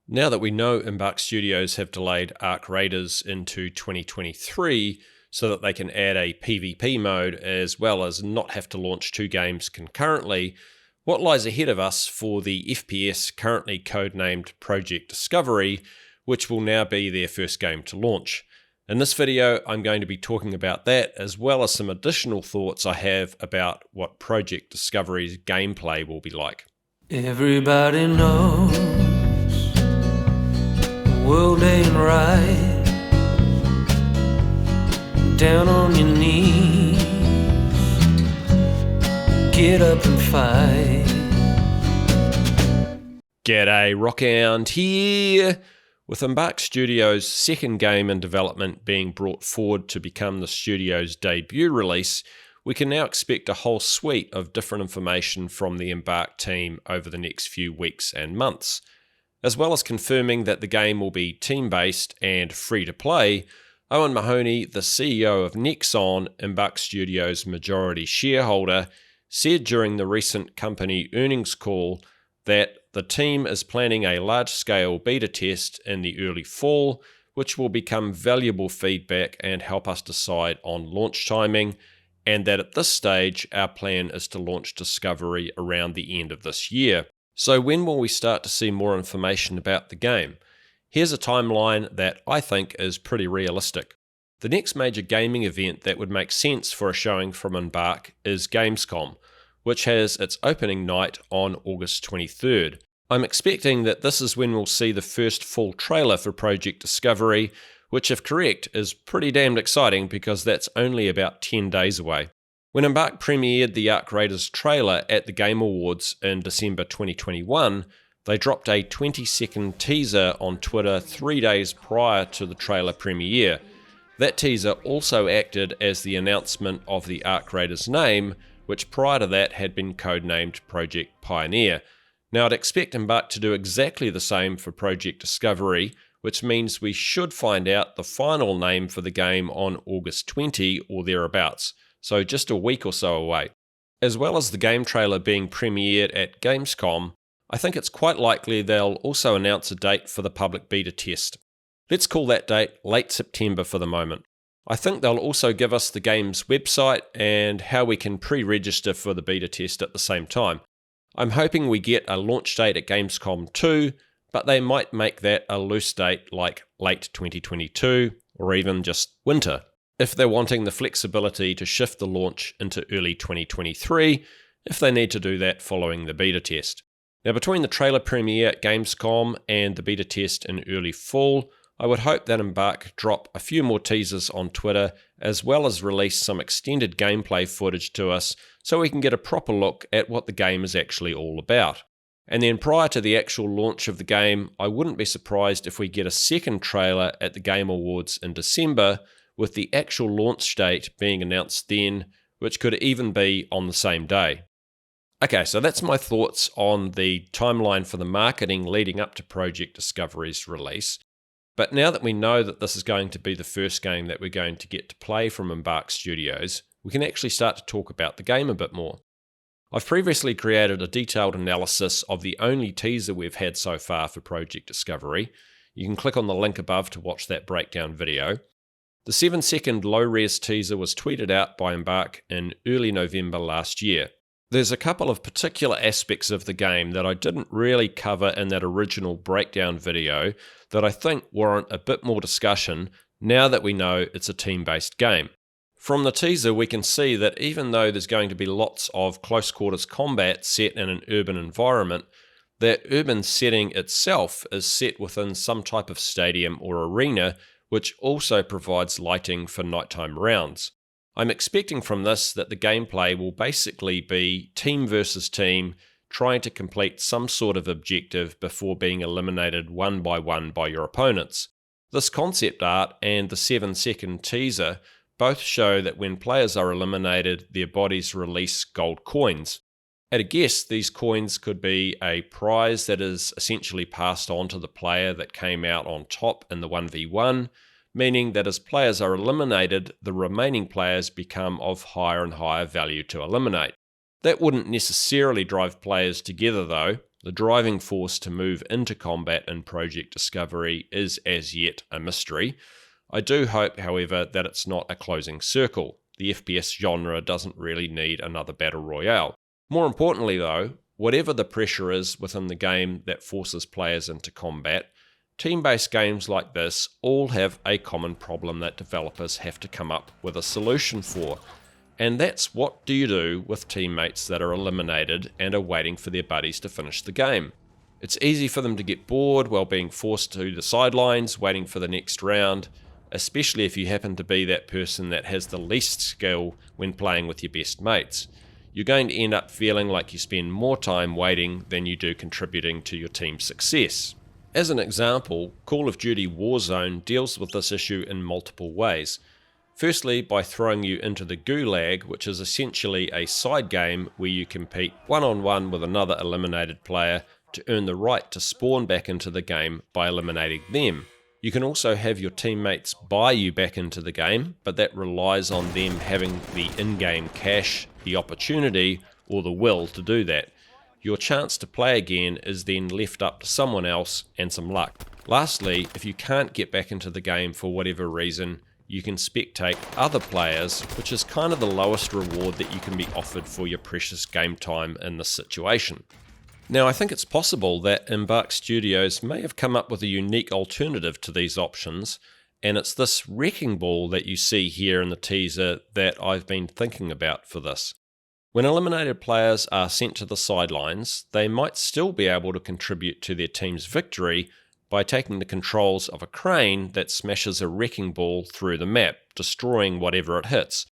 Now that we know Embark Studios have delayed Ark Raiders into 2023 so that they can add a PvP mode as well as not have to launch two games concurrently, what lies ahead of us for the FPS currently codenamed Project Discovery, which will now be their first game to launch? In this video, I'm going to be talking about that as well as some additional thoughts I have about what Project Discovery's gameplay will be like. Everybody knows the world ain't right. Down on your knees, get up and fight. G'day, Rockhound here! With Embark Studios' second game in development being brought forward to become the studio's debut release, we can now expect a whole suite of different information from the Embark team over the next few weeks and months. As well as confirming that the game will be team-based and free-to-play, Owen Mahoney, the CEO of Nexon, Embark Studios' majority shareholder, said during the recent company earnings call that the team is planning a large-scale beta test in the early fall, which will become valuable feedback and help us decide on launch timing, and that at this stage our plan is to launch Discovery around the end of this year. So when will we start to see more information about the game? Here's a timeline that I think is pretty realistic. The next major gaming event that would make sense for a showing from Embark is Gamescom, which has its opening night on August 23rd. I'm expecting that this is when we'll see the first full trailer for Project Discovery, which if correct is pretty damned exciting because that's only about 10 days away. When Embark premiered the Ark Raiders trailer at the Game Awards in December 2021, they dropped a 20-second teaser on Twitter 3 days prior to the trailer premiere. That teaser also acted as the announcement of the Ark Raiders name, which prior to that had been codenamed Project Pioneer. Now I'd expect Embark to do exactly the same for Project Discovery, which means we should find out the final name for the game on August 20 or thereabouts, so just a week or so away. As well as the game trailer being premiered at Gamescom, I think it's quite likely they'll also announce a date for the public beta test. Let's call that date late September for the moment. I think they'll also give us the game's website and how we can pre-register for the beta test at the same time. I'm hoping we get a launch date at Gamescom 2, but they might make that a loose date like late 2022 or even just winter, if they're wanting the flexibility to shift the launch into early 2023 if they need to do that following the beta test. Now between the trailer premiere at Gamescom and the beta test in early fall, I would hope that Embark drop a few more teasers on Twitter as well as release some extended gameplay footage to us so we can get a proper look at what the game is actually all about. And then prior to the actual launch of the game, I wouldn't be surprised if we get a second trailer at the Game Awards in December with the actual launch date being announced then, which could even be on the same day. Okay, so that's my thoughts on the timeline for the marketing leading up to Project Discovery's release. But now that we know that this is going to be the first game that we're going to get to play from Embark Studios, we can actually start to talk about the game a bit more. I've previously created a detailed analysis of the only teaser we've had so far for Project Discovery. You can click on the link above to watch that breakdown video. The 7-second low-res teaser was tweeted out by Embark in early November last year. There's a couple of particular aspects of the game that I didn't really cover in that original breakdown video that I think warrant a bit more discussion now that we know it's a team-based game. From the teaser, we can see that even though there's going to be lots of close-quarters combat set in an urban environment, that urban setting itself is set within some type of stadium or arena, which also provides lighting for nighttime rounds. I'm expecting from this that the gameplay will basically be team versus team, trying to complete some sort of objective before being eliminated one by your opponents. This concept art and the 7-second teaser both show that when players are eliminated, their bodies release gold coins. At a guess, these coins could be a prize that is essentially passed on to the player that came out on top in the 1v1, meaning that as players are eliminated, the remaining players become of higher and higher value to eliminate. That wouldn't necessarily drive players together though. The driving force to move into combat in Project Discovery is as yet a mystery. I do hope, however, that it's not a closing circle. The FPS genre doesn't really need another battle royale. More importantly though, whatever the pressure is within the game that forces players into combat, team-based games like this all have a common problem that developers have to come up with a solution for. And that's, what do you do with teammates that are eliminated and are waiting for their buddies to finish the game? It's easy for them to get bored while being forced to the sidelines, waiting for the next round, especially if you happen to be that person that has the least skill when playing with your best mates. You're going to end up feeling like you spend more time waiting than you do contributing to your team's success. As an example, Call of Duty Warzone deals with this issue in multiple ways. Firstly, by throwing you into the Gulag, which is essentially a side game where you compete one-on-one with another eliminated player to earn the right to spawn back into the game by eliminating them. You can also have your teammates buy you back into the game, but that relies on them having the in-game cash, the opportunity, or the will to do that. Your chance to play again is then left up to someone else and some luck. Lastly, if you can't get back into the game for whatever reason, you can spectate other players, which is kind of the lowest reward that you can be offered for your precious game time in this situation. Now, I think it's possible that Embark Studios may have come up with a unique alternative to these options, and it's this wrecking ball that you see here in the teaser that I've been thinking about for this. When eliminated players are sent to the sidelines, they might still be able to contribute to their team's victory by taking the controls of a crane that smashes a wrecking ball through the map, destroying whatever it hits.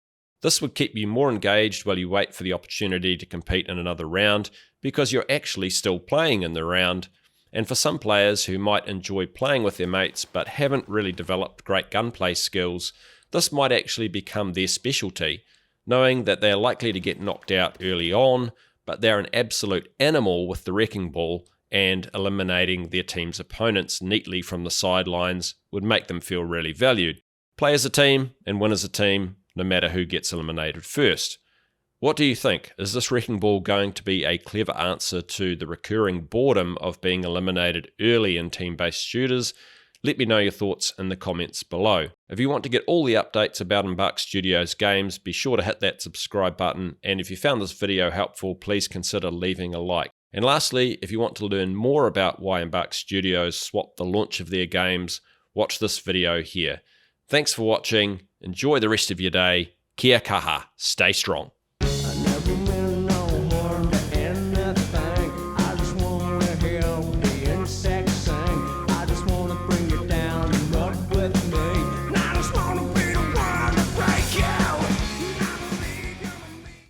This would keep you more engaged while you wait for the opportunity to compete in another round, because you're actually still playing in the round. And for some players who might enjoy playing with their mates but haven't really developed great gunplay skills, this might actually become their specialty, knowing that they're likely to get knocked out early on, but they're an absolute animal with the wrecking ball, and eliminating their team's opponents neatly from the sidelines would make them feel really valued. Play as a team and win as a team, no matter who gets eliminated first. What do you think? Is this wrecking ball going to be a clever answer to the recurring boredom of being eliminated early in team-based shooters? Let me know your thoughts in the comments below. If you want to get all the updates about Embark Studios games, be sure to hit that subscribe button, and if you found this video helpful, please consider leaving a like. And lastly, if you want to learn more about why Embark Studios swapped the launch of their games, watch this video here. Thanks for watching, enjoy the rest of your day, kia kaha, stay strong.